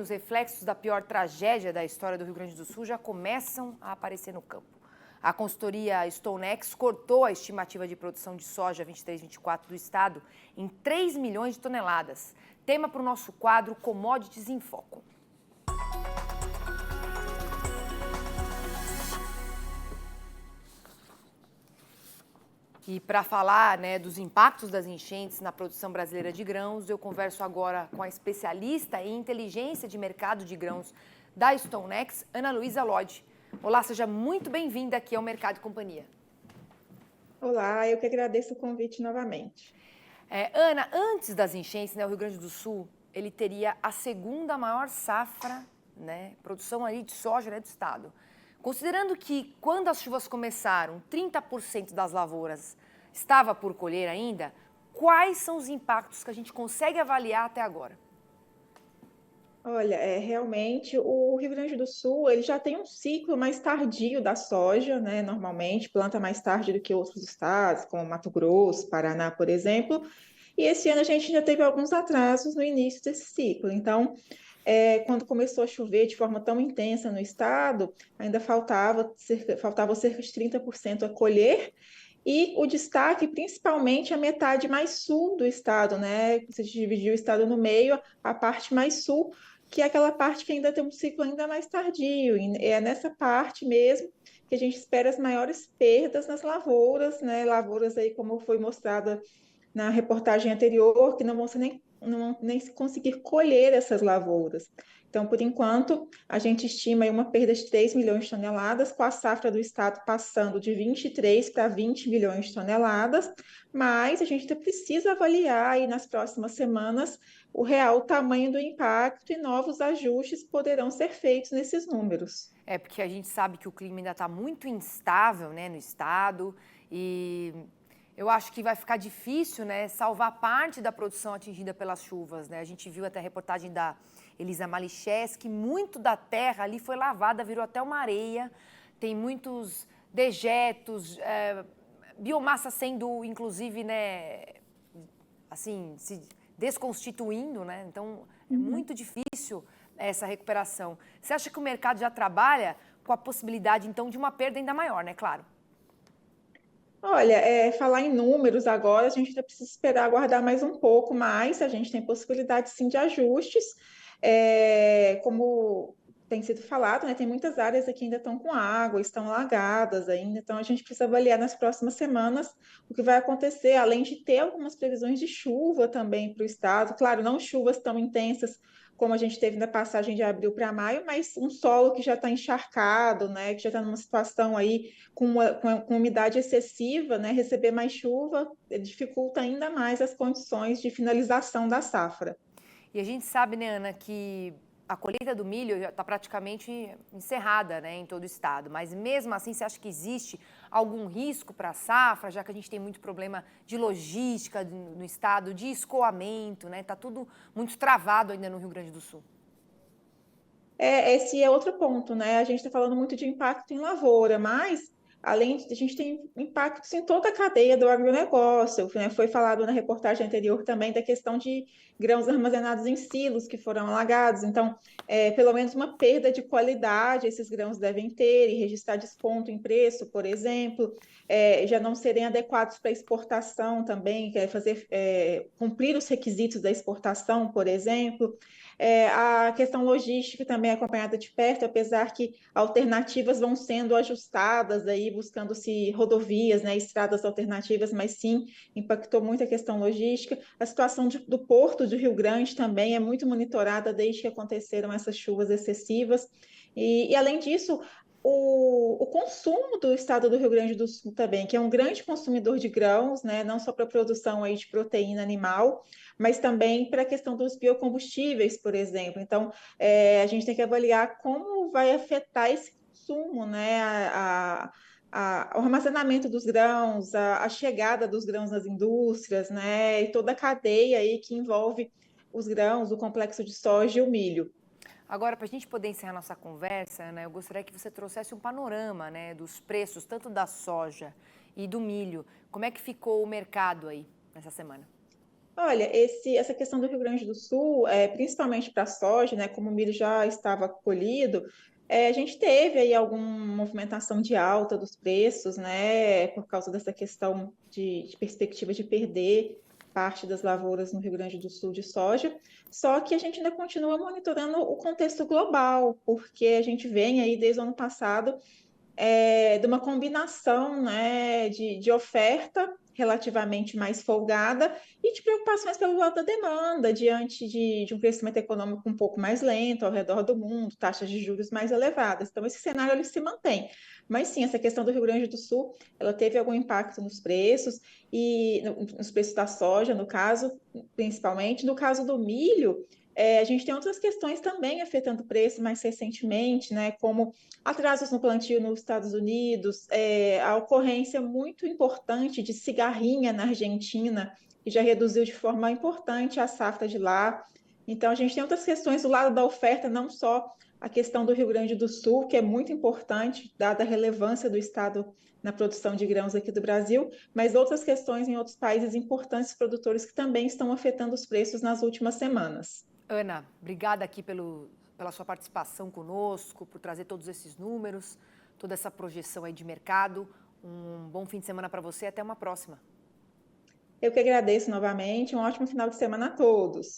os reflexos da pior tragédia da história do Rio Grande do Sul já começam a aparecer no campo. A consultoria StoneX cortou a estimativa de produção de soja 23-24 do estado em 3 milhões de toneladas. Tema para o nosso quadro Commodities em Foco. E para falar, dos impactos das enchentes na produção brasileira de grãos, eu converso agora com a especialista em inteligência de mercado de grãos da StoneX, Ana Luísa Lodge. Olá, seja muito bem-vinda aqui ao Mercado e Companhia. Olá, eu que agradeço o convite novamente. Ana, antes das enchentes, o Rio Grande do Sul, ele teria a segunda maior safra, produção aí de soja do estado. Considerando que, quando as chuvas começaram, 30% das lavouras estava por colher ainda, quais são os impactos que a gente consegue avaliar até agora? Olha, realmente o Rio Grande do Sul ele já tem um ciclo mais tardio da soja, né? Normalmente planta mais tarde do que outros estados, como Mato Grosso, Paraná, por exemplo. E esse ano a gente já teve alguns atrasos no início desse ciclo. Então, quando começou a chover de forma tão intensa no estado, ainda faltava cerca de 30% a colher. E o destaque, principalmente, a metade mais sul do estado, né? Você dividiu o estado no meio, a parte mais sul, que é aquela parte que ainda tem um ciclo ainda mais tardio. E é nessa parte mesmo que a gente espera as maiores perdas nas lavouras, né? Lavouras aí, como foi mostrada na reportagem anterior, que não vão nem conseguir colher essas lavouras. Então, por enquanto, a gente estima aí uma perda de 3 milhões de toneladas, com a safra do estado passando de 23 para 20 milhões de toneladas, mas a gente precisa avaliar aí nas próximas semanas o real tamanho do impacto e novos ajustes poderão ser feitos nesses números. Porque a gente sabe que o clima ainda está muito instável, no estado, e eu acho que vai ficar difícil, salvar parte da produção atingida pelas chuvas, A gente viu até a reportagem da Elisa Maliches, que muito da terra ali foi lavada, virou até uma areia, tem muitos dejetos, biomassa sendo, inclusive, assim, se desconstituindo, Então, é muito difícil essa recuperação. Você acha que o mercado já trabalha com a possibilidade, então, de uma perda ainda maior, Claro. Olha, falar em números agora, a gente ainda precisa esperar aguardar mais um pouco mais, a gente tem possibilidade sim de ajustes, como tem sido falado, tem muitas áreas aqui que ainda estão com água, estão alagadas ainda, então a gente precisa avaliar nas próximas semanas o que vai acontecer, além de ter algumas previsões de chuva também para o estado, claro, não chuvas tão intensas como a gente teve na passagem de abril para maio, mas um solo que já está encharcado, que já está numa situação aí com umidade excessiva, receber mais chuva dificulta ainda mais as condições de finalização da safra. E a gente sabe, Ana, que a colheita do milho já está praticamente encerrada, em todo o estado. Mas mesmo assim, você acha que existe algum risco para a safra, já que a gente tem muito problema de logística no estado, de escoamento, Está tudo muito travado ainda no Rio Grande do Sul. Esse é outro ponto, A gente está falando muito de impacto em lavoura, mas além de a gente tem impactos em toda a cadeia do agronegócio, Foi falado na reportagem anterior também da questão de grãos armazenados em silos que foram alagados. Então, pelo menos uma perda de qualidade esses grãos devem ter e registrar desconto em preço, por exemplo, já não serem adequados para exportação também, cumprir os requisitos da exportação, por exemplo. A questão logística também é acompanhada de perto, apesar que alternativas vão sendo ajustadas, aí, buscando-se rodovias, estradas alternativas, mas sim, impactou muito a questão logística. A situação do Porto de Rio Grande também é muito monitorada desde que aconteceram essas chuvas excessivas. E além disso, o consumo do estado do Rio Grande do Sul também, que é um grande consumidor de grãos, não só para a produção aí de proteína animal, mas também para a questão dos biocombustíveis, por exemplo. Então, a gente tem que avaliar como vai afetar esse consumo, o armazenamento dos grãos, a chegada dos grãos nas indústrias, e toda a cadeia aí que envolve os grãos, o complexo de soja e o milho. Agora, para a gente poder encerrar nossa conversa, eu gostaria que você trouxesse um panorama, dos preços, tanto da soja e do milho. Como é que ficou o mercado aí nessa semana? Olha, essa questão do Rio Grande do Sul, principalmente para a soja, né, como o milho já estava colhido, a gente teve aí alguma movimentação de alta dos preços, né, por causa dessa questão de perspectiva de perder parte das lavouras no Rio Grande do Sul de soja. Só que a gente ainda continua monitorando o contexto global, porque a gente vem aí desde o ano passado de uma combinação, né, de oferta relativamente mais folgada e de preocupações pelo lado da demanda, diante de um crescimento econômico um pouco mais lento ao redor do mundo, taxas de juros mais elevadas. Então, esse cenário ele se mantém. Mas sim, essa questão do Rio Grande do Sul, ela teve algum impacto nos preços, e nos preços da soja, no caso, principalmente. No caso do milho, a gente tem outras questões também afetando o preço mais recentemente, né, como atrasos no plantio nos Estados Unidos, a ocorrência muito importante de cigarrinha na Argentina, que já reduziu de forma importante a safra de lá. Então, a gente tem outras questões do lado da oferta, não só a questão do Rio Grande do Sul, que é muito importante, dada a relevância do estado na produção de grãos aqui do Brasil, mas outras questões em outros países importantes produtores que também estão afetando os preços nas últimas semanas. Ana, obrigada aqui pela sua participação conosco, por trazer todos esses números, toda essa projeção aí de mercado. Um bom fim de semana para você e até uma próxima. Eu que agradeço novamente, um ótimo final de semana a todos.